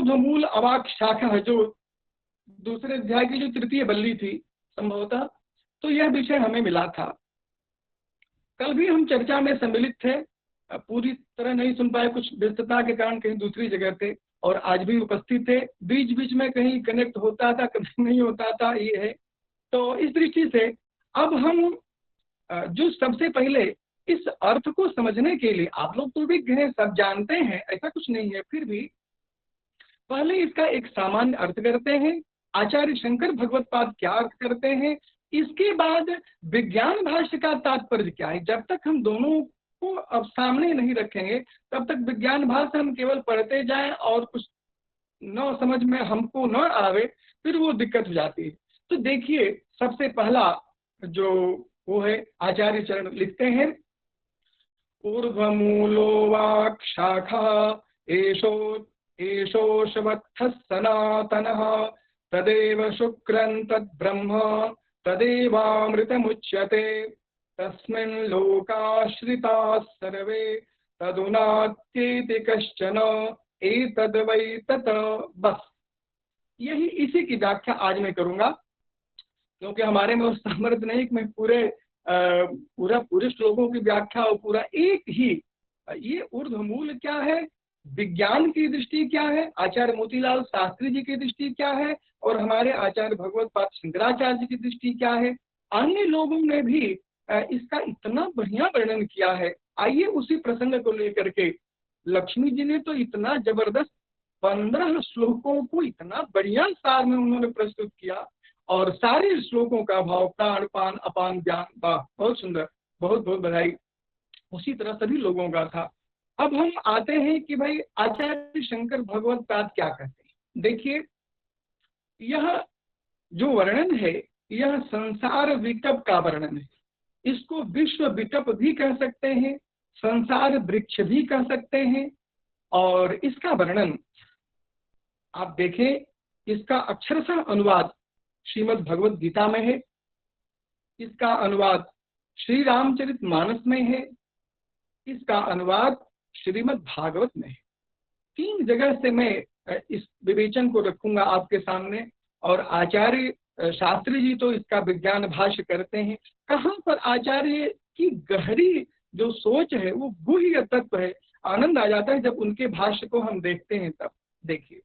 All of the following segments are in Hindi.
ऊर्ध्वमूल अवाक शाखा है, जो दूसरे अध्याय की जो तृतीय बल्ली थी संभवतः, तो यह विषय हमें मिला था। कल भी हम चर्चा में सम्मिलित थे, पूरी तरह नहीं सुन पाए, कुछ व्यस्तता के कारण कहीं दूसरी जगह थे, और आज भी उपस्थित थे। बीच बीच में कहीं कनेक्ट होता था, कभी नहीं होता था, ये है। तो इस दृष्टि से अब हम जो सबसे पहले इस अर्थ को समझने के लिए, आप लोग तो भी हैं, सब जानते हैं, ऐसा कुछ नहीं है, फिर भी पहले इसका एक सामान्य अर्थ करते हैं, आचार्य शंकर भगवत्पाद क्या अर्थ करते हैं, इसके बाद विज्ञान भाष्य का तात्पर्य क्या है। जब तक हम दोनों को अब सामने नहीं रखेंगे तब तक विज्ञान भाष्य हम केवल पढ़ते जाएं और कुछ न समझ में हमको न आवे, फिर वो दिक्कत हो जाती है। तो देखिए, सबसे पहला जो वो है, आचार्य चरण लिखते हैं, ऊर्ध्वमूलो वाक् शाखा एषोऽश्वत्थः सनातनः तदेव शुक्रं तद्ब्रह्म तदेवामृतमुच्यते तस्मिन् लोकाश्रिताः सर्वे तदुनात्येति कश्चन एतद् वै तत्। बस यही, इसी की व्याख्या आज मैं करूंगा, क्योंकि हमारे में उस सामर्थ्य नहीं कि मैं पूरे श्लोकों की व्याख्या और पूरा एक ही। ये ऊर्ध्वमूल क्या है, विज्ञान की दृष्टि क्या है, आचार्य मोतीलाल शास्त्री जी की दृष्टि क्या है, और हमारे आचार्य भगवत्पाद शंकराचार्य जी की दृष्टि क्या है। अन्य लोगों ने भी इसका इतना बढ़िया वर्णन किया है। आइए उसी प्रसंग को लेकर के, लक्ष्मी जी ने तो इतना जबरदस्त 15 श्लोकों को इतना बढ़िया सार में उन्होंने प्रस्तुत किया, और सारे श्लोकों का भाव प्राण पान अपान ज्ञान, वाह बहुत सुंदर, बहुत बहुत बधाई। उसी तरह सभी लोगों का था। अब हम आते हैं कि भाई आचार्य शंकर भगवत्पाद क्या कहते हैं। देखिए, यह जो वर्णन है, यह संसार विटप का वर्णन है। इसको विश्व विटप भी कह सकते हैं, संसार वृक्ष भी कह सकते हैं। और इसका वर्णन आप देखें, इसका अक्षरशः अनुवाद श्रीमद् भगवद गीता में है, इसका अनुवाद श्री रामचरितमानस में है, इसका अनुवाद श्रीमद् भागवत में है। 3 जगह से मैं इस विवेचन को रखूंगा आपके सामने, और आचार्य शास्त्री जी तो इसका विज्ञान भाष्य करते हैं। कहाँ पर आचार्य की गहरी जो सोच है, वो गुह्य तत्व है। आनंद आ जाता है जब उनके भाष्य को हम देखते हैं। तब देखिए,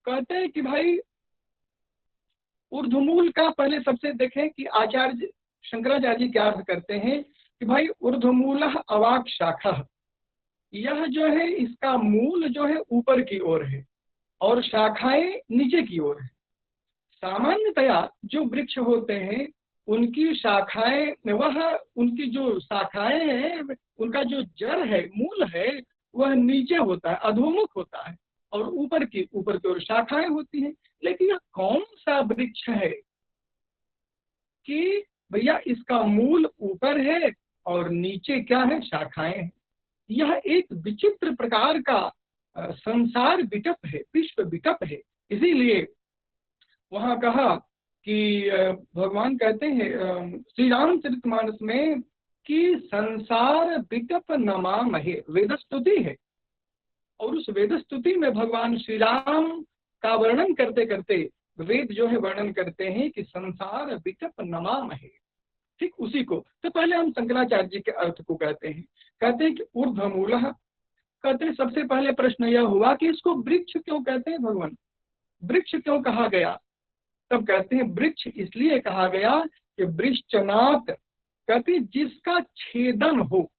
कहते हैं कि भाई ऊर्ध्वमूल का पहले सबसे देखें कि आचार्य शंकराचार्य जी क्या अर्थ करते हैं कि भाई ऊर्ध्वमूल अवाक शाखा, यह जो है इसका मूल जो है ऊपर की ओर है और शाखाएं नीचे की ओर है। सामान्यतया जो वृक्ष होते हैं उनकी शाखाएं, वह उनकी जो शाखाएं हैं, उनका जो जड़ है, मूल है, वह नीचे होता है, अधोमुख होता है, और ऊपर की ओर शाखाएं होती हैं। लेकिन यह कौन सा वृक्ष है कि भैया इसका मूल ऊपर है और नीचे क्या है, शाखाएं हैं। यह एक विचित्र प्रकार का संसार विटप है, विश्व विटप है। इसीलिए वहां कहा कि भगवान कहते हैं श्री रामचरितमानस में कि संसार विटप नमामहे, वेदस्तुति है, और उस वेदस्तुति में भगवान श्री राम का वर्णन करते करते वेद जो है वर्णन करते हैं कि संसार विटप नमामहे। ठीक उसी को तो पहले हम शंकराचार्य जी के अर्थ को कहते हैं कि ऊर्ध्वमूलः। कहते हैं सबसे पहले प्रश्न यह हुआ कि इसको वृक्ष क्यों कहते हैं, भगवान वृक्ष क्यों कहा गया। तब कहते हैं वृक्ष इसलिए कहा गया कि वृक्षनाथ, कहते जिसका छेदन हो,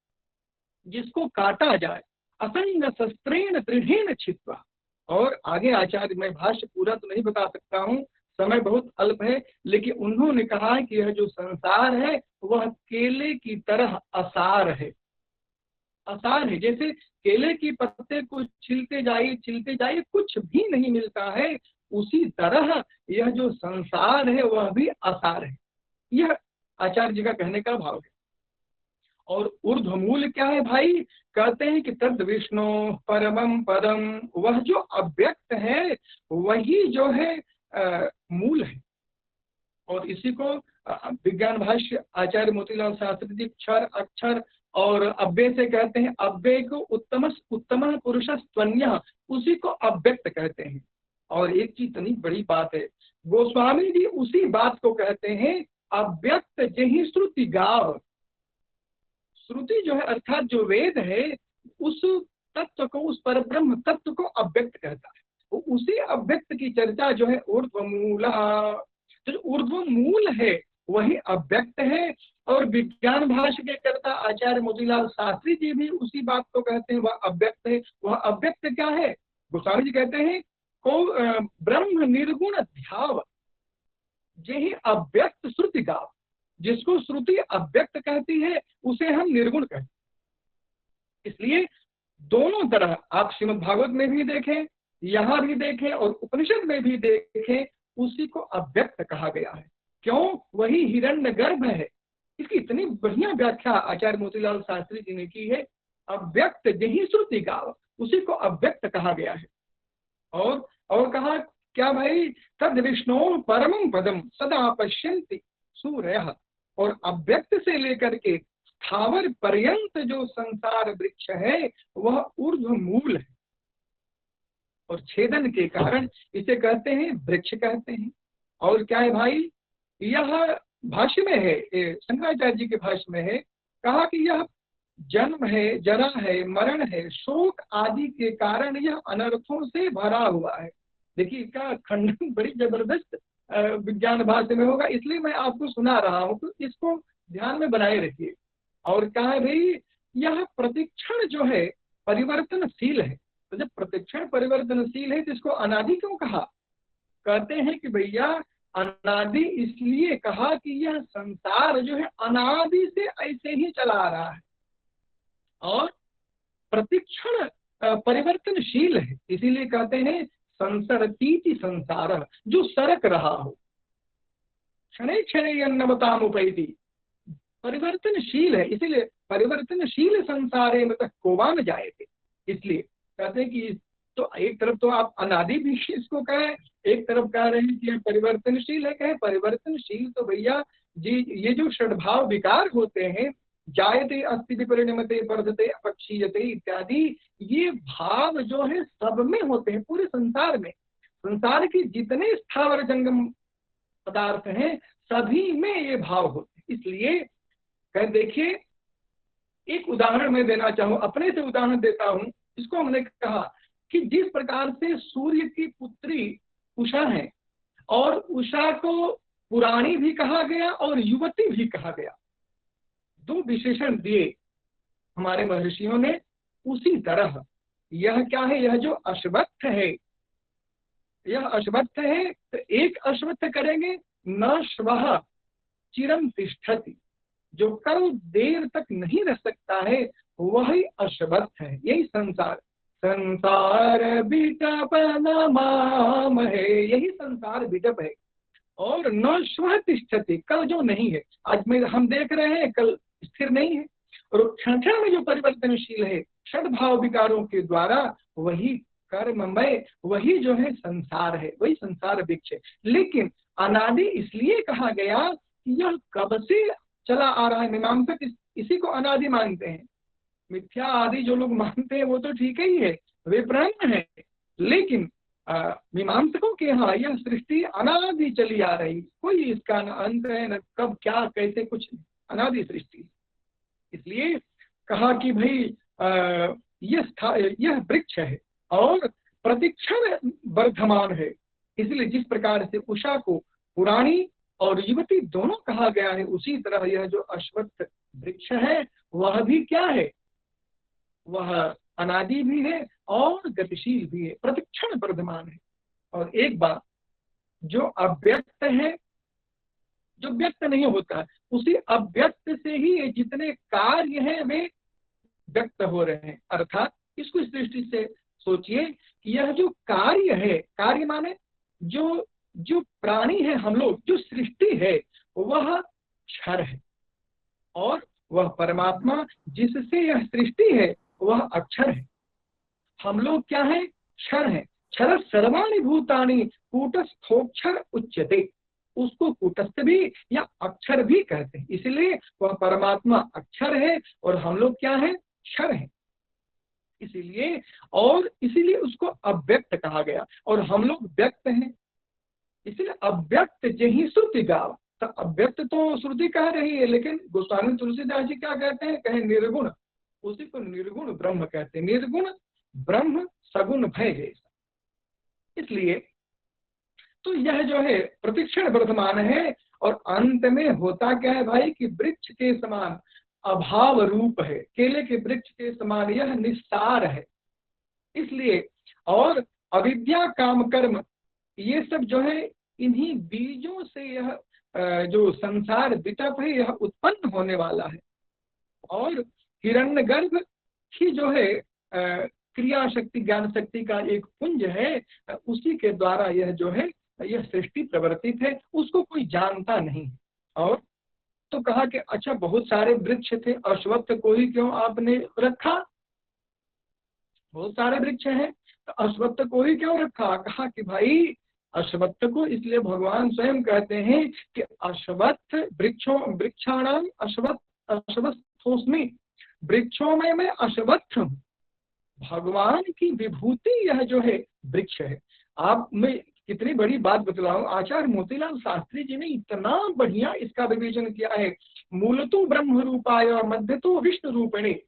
जिसको काटा जाए, असंग शस्त्रेण दृढ़ेन छित्वा। और आगे आचार्य, मैं भाष्य पूरा तो नहीं बता सकता हूँ, समय बहुत अल्प है, लेकिन उन्होंने कहा कि यह जो संसार है वह केले की तरह असार है। असार है, जैसे केले की पत्ते को छिलते जाइए कुछ भी नहीं मिलता है, उसी तरह यह जो संसार है वह भी असार है। यह आचार्य जी का कहने का भाव है। और ऊर्ध्वमूल क्या है भाई, कहते हैं कि तद विष्णु परमम पदम, वह जो अव्यक्त है वही जो है मूल है। और इसी को विज्ञान भाष्य आचार्य मोतीलाल शास्त्री जी क्षर अक्षर और अव्यय से कहते हैं, अव्यय को उत्तम पुरुष त्वन्य, उसी को अव्यक्त कहते हैं। और एक चीज इतनी बड़ी बात है, गोस्वामी जी उसी बात को कहते हैं अव्यक्त जही श्रुति गाव। श्रुति जो है अर्थात जो वेद है, उस तत्व को, उस पर ब्रह्म तत्व को अव्यक्त कहता है। तो उसी अव्यक्त की चर्चा जो है ऊर्ध्वमूल, तो जो ऊर्ध्व मूल है वही अव्यक्त है। और विज्ञान भाष्य के कर्ता आचार्य मोतीलाल शास्त्री जी भी उसी बात को कहते हैं, वह अव्यक्त है। वह अव्यक्त क्या है? गोस्वामी जी कहते हैं को ब्रह्म निर्गुण ध्याव यही अव्यक्त श्रुति गाव। जिसको श्रुति अव्यक्त कहती है उसे हम निर्गुण कहते हैं। इसलिए दोनों तरह आप श्रीमद् भागवत में भी देखें, यहाँ भी देखें और उपनिषद में भी देखें, उसी को अव्यक्त कहा गया है। क्यों? वही हिरण्यगर्भ है। इसकी इतनी बढ़िया व्याख्या आचार्य मोतीलाल शास्त्री जी ने की है, अव्यक्त जही श्रुति गाव, उसी को अव्यक्त कहा गया है। और कहा क्या भाई? तद विष्णु परमं पदम सदा पश्यन्ति सूर्यः। और अव्यक्त से लेकर के स्थावर पर्यंत जो संसार वृक्ष है वह ऊर्ध्व मूल है, और छेदन के कारण इसे कहते हैं वृक्ष कहते हैं। और क्या है भाई? यह भाष्य में है, शंकराचार्य जी के भाष्य में है, कहा कि यह जन्म है, जरा है, मरण है, शोक आदि के कारण यह अनर्थों से भरा हुआ है। देखिए इसका खंडन बड़ी जबरदस्त विज्ञान भाष्य में होगा, इसलिए मैं आपको सुना रहा हूं, तो इसको ध्यान में बनाए रखिए। और क्या है भाई? यह प्रतिक्षण जो है परिवर्तनशील है। तो जब प्रतिक्षण परिवर्तनशील है तो इसको अनादि क्यों कहा? कहते हैं कि भैया अनादि इसलिए कहा कि यह संसार जो है अनादि से ऐसे ही चला आ रहा है, और प्रतिक्षण परिवर्तनशील है। इसीलिए कहते हैं संसरतीति संसार, जो सरक रहा हो, क्षणे क्षणे अन्नवतामुपैति, परिवर्तनशील है। इसीलिए परिवर्तनशील संसारे में तक कोवान जाए थे। इसलिए कहते हैं कि तो एक तरफ तो आप अनादि भी इसको कहें, एक तरफ कह रहे हैं कि परिवर्तनशील है। कहे परिवर्तनशील तो भैया जी ये जो षड्भाव विकार होते हैं, जायते अस्ति विपरिणमते वर्धते अपक्षीयते इत्यादि, ये भाव जो है सब में होते हैं, पूरे संसार में। संसार के जितने स्थावर जंगम पदार्थ हैं सभी में ये भाव होते हैं। इसलिए कह देखिए, एक उदाहरण मैं देना चाहूं, अपने से उदाहरण देता हूं। इसको हमने कहा कि जिस प्रकार से सूर्य की पुत्री उषा है, और उषा को पुराणी भी कहा गया और युवती भी कहा गया, दो विशेषण दिए हमारे महर्षियों ने। उसी तरह यह क्या है? यह जो अश्वत्थ है, यह अश्वत्थ है, तो एक अश्वत्थ करेंगे न श्वः चिरं तिष्ठति, जो कल देर तक नहीं रह सकता है वही अश्वत्थ है। यही संसार, संसार बिटप नमाम है, यही संसार बिटप है। और न श्वः तिष्ठति, कल जो नहीं है, आज में हम देख रहे हैं कल स्थिर नहीं है। और क्षण क्षण में जो परिवर्तनशील है षड्भाव विकारों के द्वारा, वही कर्ममय, वही जो है संसार है, वही संसार वृक्ष है। लेकिन अनादि इसलिए कहा गया कि यह कब से चला आ रहा है। मीमांसक इसी को अनादि मानते हैं। मिथ्या आदि जो लोग मानते हैं वो तो ठीक ही है, वे ब्रह्म है। लेकिन मीमांसकों के यहाँ यह सृष्टि अनादि चली आ रही, कोई इसका न अंत है न कब क्या कैसे, कुछ अनादि सृष्टि। इसलिए कहा कि भाई यह वृक्ष है और प्रतिक्षण वर्धमान है। इसलिए जिस प्रकार से उषा को पुरानी और युवती दोनों कहा गया है, उसी तरह यह जो अश्वत्थ वृक्ष है वह भी क्या है? वह अनादि भी है और गतिशील भी है, प्रतिक्षण वर्धमान है। और एक बात, जो अव्यक्त है, जो व्यक्त नहीं होता, उसी अव्यक्त से ही ये जितने कार्य हैं वे व्यक्त हो रहे हैं। अर्थात इसको इस दृष्टि से सोचिए कि यह जो कार्य है, कार्य माने जो प्राणी है, हम लोग, जो सृष्टि है वह क्षर है, और वह परमात्मा जिससे यह सृष्टि है वह अक्षर है। हम लोग क्या है? क्षर है। क्षर सर्वाणि भूतानि कूटस्थोक्षर उच्यते। उसको कूटस्थ भी या अक्षर भी कहते हैं। इसलिए वह परमात्मा अक्षर है और हम लोग क्या है, क्षर है। इसीलिए उसको अव्यक्त कहा गया और हम लोग व्यक्त हैं। इसलिए अव्यक्त जही श्रुति गाव, तो अव्यक्त तो श्रुति कह रही है, लेकिन गोस्वामी तुलसीदास जी क्या कहते हैं, कहे निर्गुण, उसी को निर्गुण ब्रह्म कहते हैं। निर्गुण ब्रह्म सगुण भय जैसा। इसलिए तो यह जो है प्रतिक्षण वर्तमान है और अंत में होता क्या है भाई कि वृक्ष के समान अभाव रूप है, केले के वृक्ष के समान यह निस्सार है। इसलिए और अविद्या काम कर्म ये सब जो है इन्हीं बीजों से यह जो संसार वितप है यह उत्पन्न होने वाला है। और हिरण्यगर्भ ही जो है क्रिया शक्ति ज्ञान शक्ति का एक पुंज है, उसी के द्वारा यह जो है यह सृष्टि प्रवर्तित है, उसको कोई जानता नहीं। और तो कहा कि अच्छा बहुत सारे वृक्ष थे, अश्वत्थ को ही क्यों आपने रखा, बहुत सारे वृक्ष हैं तो अश्वत्थ को ही क्यों रखा। कहा कि भाई अश्वत्थ को इसलिए भगवान स्वयं कहते हैं कि अश्वत्थ वृक्षाणाम अश्वत्थोस्मि, वृक्षों में मैं अश्वत्थ हूं। भगवान की विभूति यह जो है वृक्ष है। आप मैं कितनी बड़ी बात बतलाऊं, आचार्य मोतीलाल शास्त्री जी ने इतना बढ़िया इसका विवेचन किया है। मूलतो ब्रह्म रूपाय और मध्य तो विष्णु रूपिणे।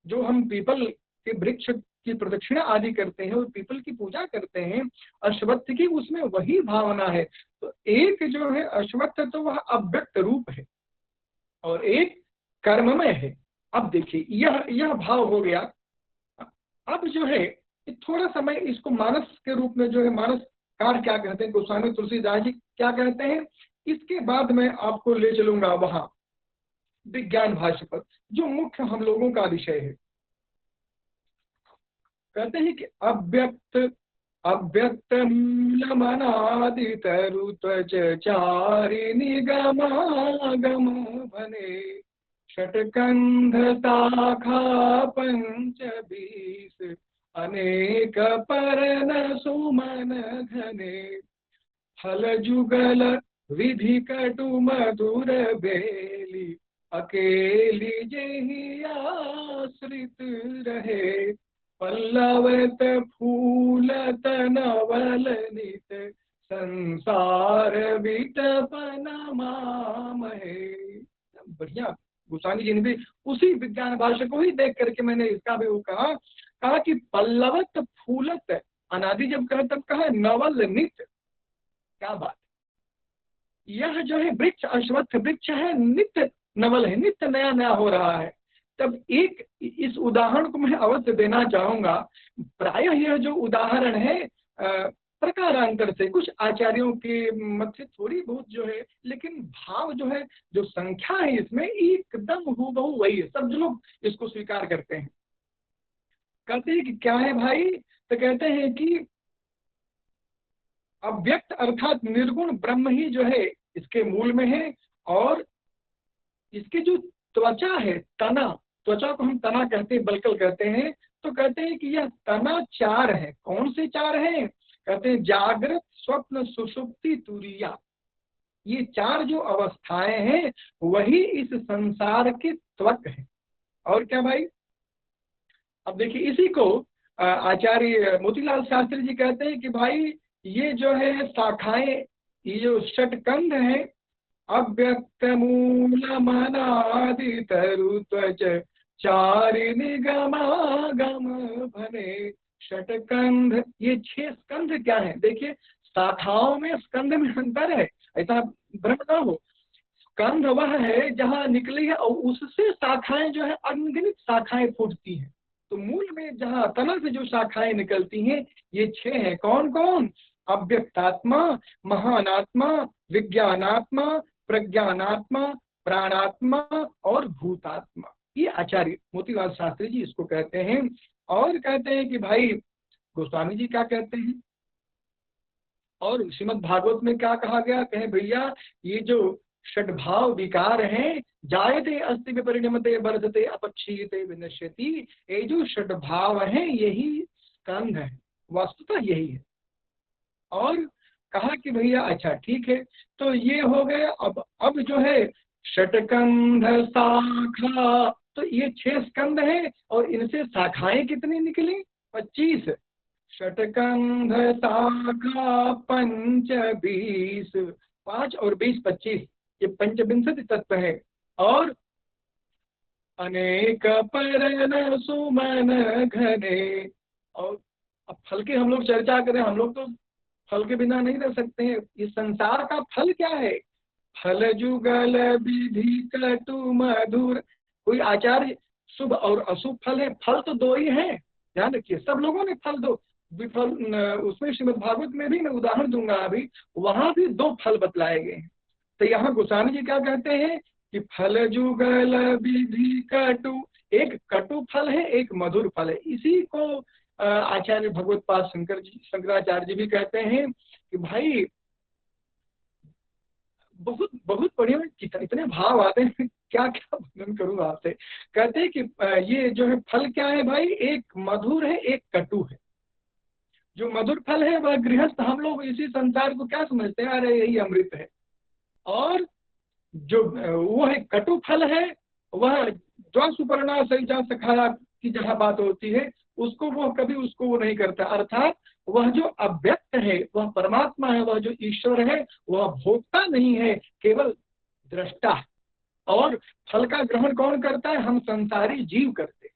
जो हम पीपल के वृक्ष की प्रदक्षिणा आदि करते हैं और पीपल की पूजा करते हैं, अश्वत्थ की उसमें वही भावना है। तो एक जो है अश्वत्थ तो वह अव्यक्त रूप है और एक कर्ममय है। अब देखिए यह भाव हो गया। अब जो है थोड़ा समय इसको मानस के रूप में जो है मानसकार क्या कहते हैं, गोस्वामी तुलसीदास जी क्या कहते हैं, इसके बाद मैं आपको ले चलूंगा वहां विज्ञान भाष्य पर जो मुख्य हम लोगों का विषय है। कहते हैं कि अव्यक्त मूलमनादित ऋत्वच चारि निगमागम भने षट्कंध शाखा पंच बीस अनेक परन सुमन घने फल जुगल विधि कटु मधुर बेली अकेली जेहि आश्रित रहे पल्लवत फूलत नवल नित संसार विटपन मामहे। बढ़िया गोस्वामी जी ने भी उसी विज्ञान भाषा को ही देख करके मैंने इसका भी वो कहा कि पल्लवत फूलत, अनादि जब कहे तब कहे नवल नित। क्या बात, यह जो है वृक्ष अश्वत्थ वृक्ष है, नित्य नवल है, नित्य नया नया हो रहा है। तब एक इस उदाहरण को मैं अवश्य देना चाहूंगा। प्रायः यह जो उदाहरण है प्रकारांतर से कुछ आचार्यों के मत से थोड़ी बहुत जो है, लेकिन भाव जो है जो संख्या है इसमें एकदम हूबहू वही है। सब जो लोग इसको स्वीकार करते हैं कहते हैं कि क्या है भाई, तो कहते हैं कि अव्यक्त अर्थात निर्गुण ब्रह्म ही जो है इसके मूल में है। और इसके जो त्वचा है, तना, त्वचा को हम तना कहते हैं, बलकल कहते हैं। तो कहते हैं कि यह तना चार है। कौन से चार हैं, कहते हैं जागृत स्वप्न सुषुप्ति तुरिया। ये चार जो अवस्थाएं हैं वही इस संसार के त्वक है। और क्या भाई, अब देखिए इसी को आचार्य मोतीलाल शास्त्री जी कहते हैं कि भाई ये जो है शाखाएं, ये जो षटकंध है, अव्यक्त मूलमनादित ऋत्वच चारि निगमागम भने षटकंध। ये 6 स्कंध क्या है, देखिए शाखाओं में स्कंध में अंतर है, ऐसा भ्रम न हो। स्कंध वह है जहां निकली है और उससे शाखाएं जो है अनगिनत शाखाएं फूटती हैं। तो मूल में जहां तना से जो शाखाएं निकलती हैं ये 6 हैं। कौन कौन, अव्यक्तात्मा, महानात्मा, विज्ञानात्मा, प्रज्ञानात्मा, प्राणात्मा और भूतात्मा। ये आचार्य मोतीलाल शास्त्री जी इसको कहते हैं। और कहते हैं कि भाई गोस्वामी जी क्या कहते हैं, और श्रीमद् भागवत में क्या कहा गया, कहे भैया ये जो षड्भाव विकार हैं, जायते अस्ति विपरिणमते वर्धते अपक्षीयते विनश्यति, ये जो षड्भाव हैं यही स्कंध है, वस्तुतः यही है। और कहा कि भैया अच्छा ठीक है, तो ये हो गए। अब जो है षटकंध शाखा, तो ये 6 स्कंद है और इनसे शाखाएं कितनी निकली? 25। षटकंध शाखा पंच 20, 5 और 20 25, ये पंचविंशति तत्व है। और अनेक परन सुमन घने। और अब फल की हम लोग चर्चा करें, हम लोग तो फल के बिना नहीं रह सकते हैं। इस संसार का फल क्या है? फल जुगल विधि कटु मधुर। कोई आचार्य शुभ और अशुभ फल है? फल तो 2 ही है, ध्यान रखिए। सब लोगों ने फल दो विफल, उसमें श्रीमद् भागवत में भी मैं उदाहरण दूंगा अभी, वहां भी 2 फल बतलाए गए हैं। तो यहाँ गोस्वामी जी क्या कहते हैं कि फल जुगल विधि कटु, एक कटु फल है, एक मधुर फल है। इसी को आचार्य भगवत पाद शंकराचार्य जी भी कहते हैं कि भाई बहुत बहुत बढ़िया। इतने भाव आते हैं, क्या क्या वर्णन करूं आपसे। कहते हैं कि ये जो है फल क्या है भाई, एक मधुर है, एक कटु है। जो मधुर फल है वह गृहस्थ, हम लोग इसी संसार को क्या समझते हैं, अरे यही अमृत है। और जो वो है कटु फल है, वह जो सुपर्णा सरिता सखाया की जहाँ बात होती है, उसको वो कभी उसको वो नहीं करता। अर्थात वह जो अव्यक्त है, वह परमात्मा है, वह जो ईश्वर है, वह भोक्ता नहीं है, केवल दृष्टा है। और फल का ग्रहण कौन करता है? हम संसारी जीव करते हैं,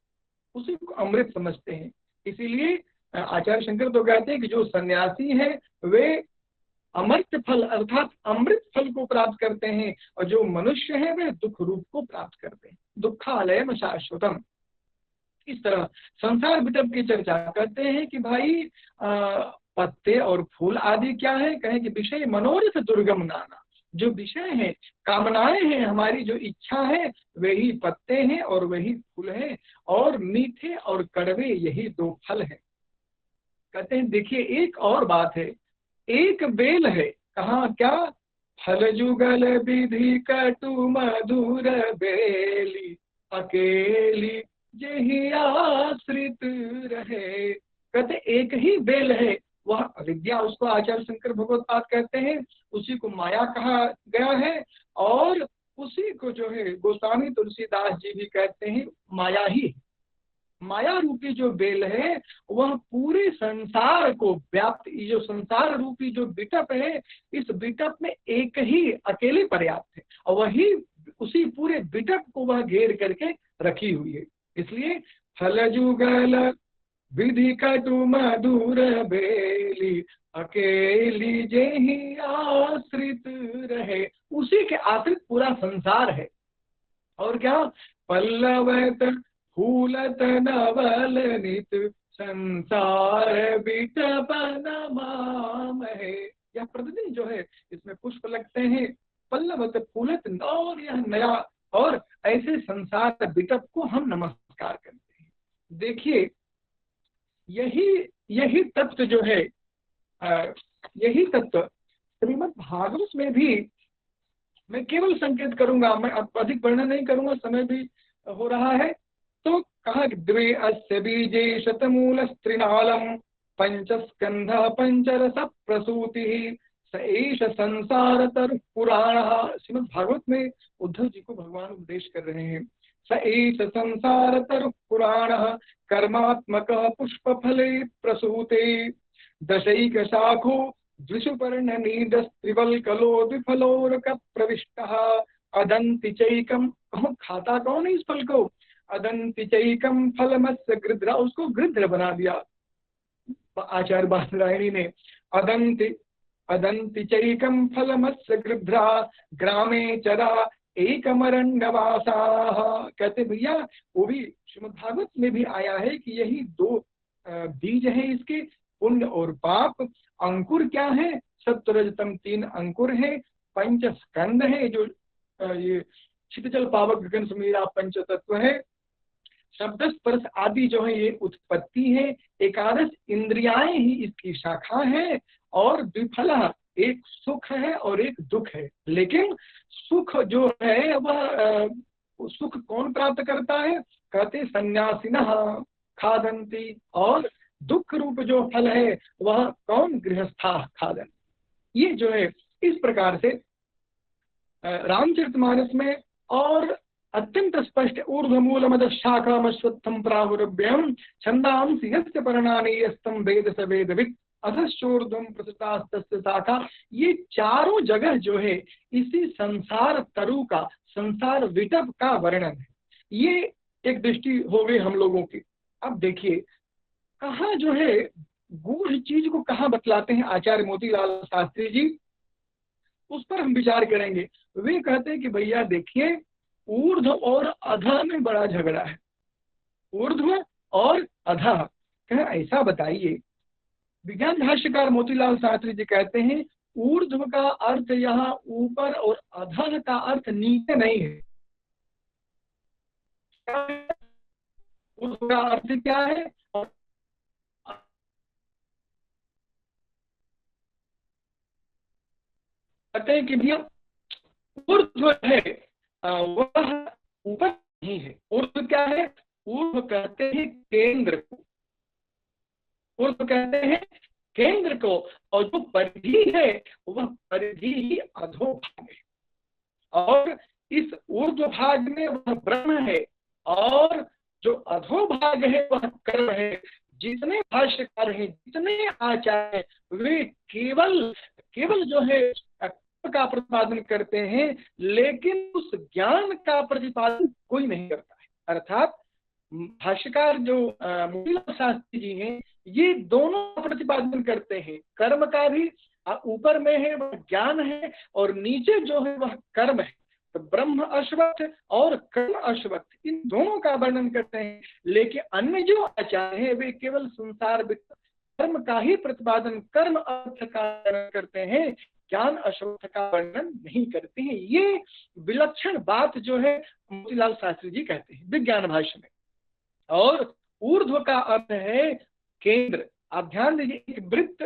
उसी को अमृत समझते हैं। इसीलिए आचार्य शंकर तो कहते हैं कि जो सन्यासी है वे अमृत फल अर्थात अमृत फल को प्राप्त करते हैं, और जो मनुष्य है वे दुख रूप को प्राप्त करते हैं, दुखालयम शाश्वतम। इस तरह संसार विटप की चर्चा करते हैं कि भाई पत्ते और फूल आदि क्या है? कहें कि विषय मनोरथ दुर्गम नाना। जो विषय है, कामनाएं हैं, हमारी जो इच्छा है, वही पत्ते हैं और वही फूल है। और मीठे और कड़वे यही 2 फल हैं। कहते हैं देखिए एक और बात है, एक बेल है। कहा क्या? फल जुगल विधि कटु मधुर बेली, अकेली जही आश्रित रहे। कहते एक ही बेल है, वह अविद्या, उसको आचार्य शंकर भगवत पाद कहते हैं, उसी को माया कहा गया है। और उसी को जो है गोस्वामी तुलसीदास जी भी कहते हैं माया ही है। माया रूपी जो बेल है वह पूरे संसार को व्याप्त, ये जो संसार रूपी जो बिटप है, इस बिटप में एक ही अकेले पर्याप्त है, और वही उसी पूरे बिटप को वह घेर करके रखी हुई है। इसलिए फल जुगल विधि कटु मधुर बेली, अकेली जेहि आश्रित रहे। उसी के आश्रित पूरा संसार है। और क्या? पल्लवत फूलत नवल नित, संसार बिटपन माम है। यह प्रतिदिन जो है इसमें पुष्प लगते हैं, पल्लवत फूलत, और यह नया, और ऐसे संसार बिटप को हम नमस्कार करते हैं। देखिए यही यही तत्व जो है, यही तत्व श्रीमद् भागवत में भी, मैं केवल संकेत करूंगा, मैं अधिक वर्णन नहीं करूंगा, समय भी हो रहा है। तो कहा द्वे अस्य बीजे शतमूल स्त्रिनालम, पंचस्कंध पंचरस प्रसूति, स एष संसार तर पुराण। श्रीमद् भागवत में उद्धव जी को भगवान उपदेश कर रहे हैं। स एष संसार तर पुराण, कर्मात्मक पुष्प फले प्रसूते, दशैक शाखो द्विषुपर्ण नीडस्त्रिवल्कलो द्विफलोरक प्रविष्टः, अदंति चैकम। खाता कौन है इस फल को? अदंति चैकम फलमस्य गृध्रा, उसको गृध्र बना दिया आचार्य बादरायणी ने। अदंति चैकम फलमस्य गृध्रा, ग्रामे चरा एकमरण्यवासाः। कहते भैया वो भी श्रीमद् भागवत में भी आया है कि यही 2 बीज है इसके, पुण्य और पाप। अंकुर क्या है? सत्वरजतम 3 अंकुर है। पंच स्कंद है, जो ये क्षितिजल पावक गगन समीरा पंच तत्व है। शब्द स्पर्श आदि जो है ये उत्पत्ति है। एकादश इंद्रियाएं ही इसकी शाखा है। और द्विफला, एक सुख है और एक दुख है। लेकिन सुख जो है वह सुख कौन प्राप्त करता है? कहते सन्यासिनः खादन्ति। और दुख रूप जो फल है वह कौन? गृहस्था खादन। ये जो है इस प्रकार से रामचरितमानस में और अत्यंत स्पष्ट ऊर्ध्वमूलमद शाखामश्वत्थम प्राहुरभ्यम छंदांसि यस्य पर्णानि यस्तम वेद स वेदवित् अधश्चोर्ध्वम प्रसुतास्तस्य शाखा। ये चारों जगह जो है इसी संसार तरु का, संसार विटप का वर्णन है। ये एक दृष्टि हो गई हम लोगों की। अब देखिए कहाँ जो है गूढ़ चीज को कहाँ बतलाते हैं आचार्य मोतीलाल शास्त्री जी, उस पर हम विचार करेंगे। वे कहते हैं कि भैया देखिए ऊर्ध्व और अधः में बड़ा झगड़ा है, ऊर्ध्व और अधः। कह ऐसा बताइए, विज्ञान भाष्यकार मोतीलाल शास्त्री जी कहते हैं ऊर्ध्व का अर्थ यहाँ ऊपर और अधः का अर्थ नीचे नहीं है। ऊर्ध्व का अर्थ क्या है और कहते हैं कि भैया ऊर्ध्व है वह ऊपर नहीं है। ऊर्ध्व क्या है? ऊर्ध्व कहते हैं केंद्र को, ऊर्ध्व कहते हैं केंद्र को, और जो परिधि है वह परिधि ही अधोभाग है। और इस ऊर्ध्व भाग में वह ब्रह्म है और जो अधोभाग है वह कर्म है। जितने भाष्यकार हैं, जितने आचार्य हैं, वे केवल केवल जो है का प्रतिपादन करते हैं, लेकिन उस ज्ञान का प्रतिपादन कोई नहीं करता है। अर्थात भाष्यकार जो मोतीलाल शास्त्री जी हैं, ये दोनों प्रतिपादन करते हैं। कर्म का भी ऊपर में है वह ज्ञान है और नीचे जो है वह कर्म है। तो ब्रह्म अश्वत्थ और कर्म अश्वत्थ इन दोनों का वर्णन करते हैं। लेकिन अन्य जो आचार्य हैं वे केवल संसार कर्म का ही प्रतिपादन, कर्म अर्थ का वर्णन करते हैं, ज्ञान अश्वत्थ का वर्णन नहीं करते हैं। ये विलक्षण बात जो है मोतीलाल शास्त्री जी कहते हैं विज्ञान भाष्य में। और ऊर्ध्व का अर्थ है केंद्र। आप ध्यान दीजिए, एक वृत्त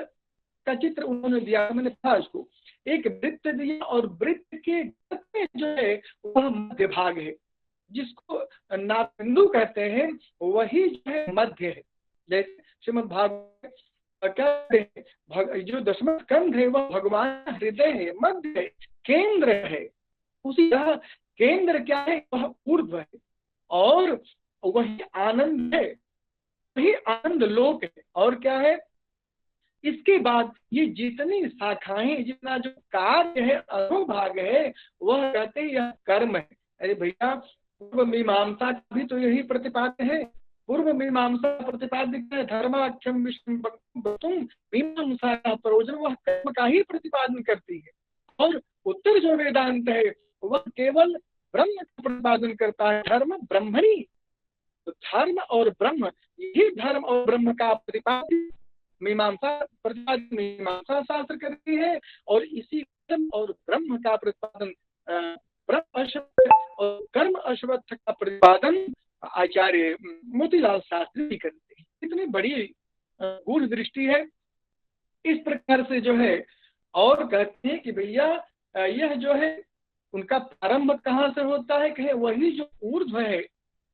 का चित्र उन्होंने दिया, मैंने पढ़ा उसको, एक वृत्त दिया और वृत्त के में जो है वह मध्य भाग है, जिसको नाभिबिंदु कहते हैं, वही जो है मध्य है। जैसे श्रीमद् भागवत कहते हैं जो दशम स्कंध है वह भगवान हृदय है, मध्य है, केंद्र है। उसी तरह केंद्र क्या है? वह ऊर्ध्व है और वही आनंद है, वही आनंद लोक है। और क्या है इसके बाद ये जितनी शाखाएं, जितना जो कार्य है, अधोभाग है, वह कहते हैं यह कर्म है। अरे भैया पूर्व मीमांसा भी तो यही प्रतिपाद्य है। पूर्व मीमांसा प्रतिपाद्य है धर्माख्यम विष्णु मीमांसा का प्रयोजन वह कर्म का ही प्रतिपादन करती है। और उत्तर जो वेदांत है वह केवल ब्रह्म का प्रतिपादन करता है, धर्म ब्रह्मणी। तो धर्म और ब्रह्म, यही धर्म और ब्रह्म का प्रतिपादन मीमांसा प्रतिपादन मीमांसा शास्त्र करती है, और इसी कर्म और ब्रह्म का प्रतिपादन ब्रह्म अश्वत्थ और कर्म अश्वत्थ का प्रतिपादन आचार्य मोतीलाल शास्त्री करते हैं। इतनी बड़ी गूढ़ दृष्टि है। इस प्रकार से जो है और कहते हैं कि भैया यह जो है उनका प्रारंभ कहाँ से होता है? कहे वही जो ऊर्ध्व है,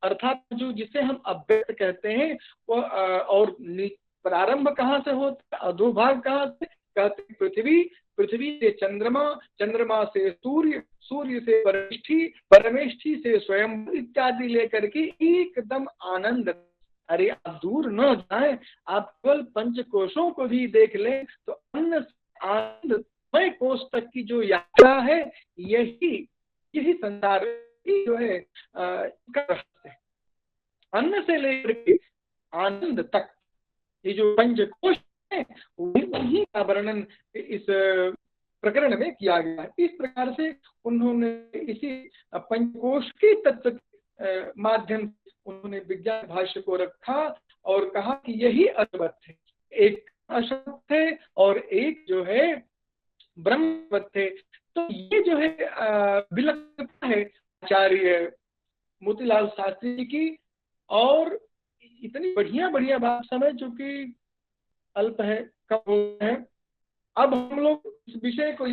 अर्थात जो जिसे हम अव्यक्त कहते हैं, वह और प्रारंभ कहाँ से होता है? अधोभाग कहाँ से? कहते पृथ्वी, पृथ्वी से चंद्रमा, चंद्रमा से सूर्य, सूर्य से परमेष्ठी, परमेष्ठी से स्वयं इत्यादि लेकर के एकदम आनंद। अरे आप दूर न जाएं, आप केवल पंचकोशों को भी देख लें तो अन्न आनंदमय कोश तक की जो यात्रा है, यही संसार जो है अन्न से लेकर के आनंद तक ये जो पंचकोश है वही का वर्णन इस प्रकरण में किया गया है। इस प्रकार से उन्होंने इसी पंचकोश के तत्व के माध्यम से उन्होंने विज्ञान भाष्य को रखा और कहा कि यही अश्वत्थ है, एक अश्वत्थ है और एक जो है ब्रह्मवत्थ है। तो ये जो है विलक्षणता है आचार्य मोतीलाल शास्त्री जी की। और इतनी बढ़िया बढ़िया बात, समय चूंकि अल्प है, कम हो है, अब हम लोग इस विषय को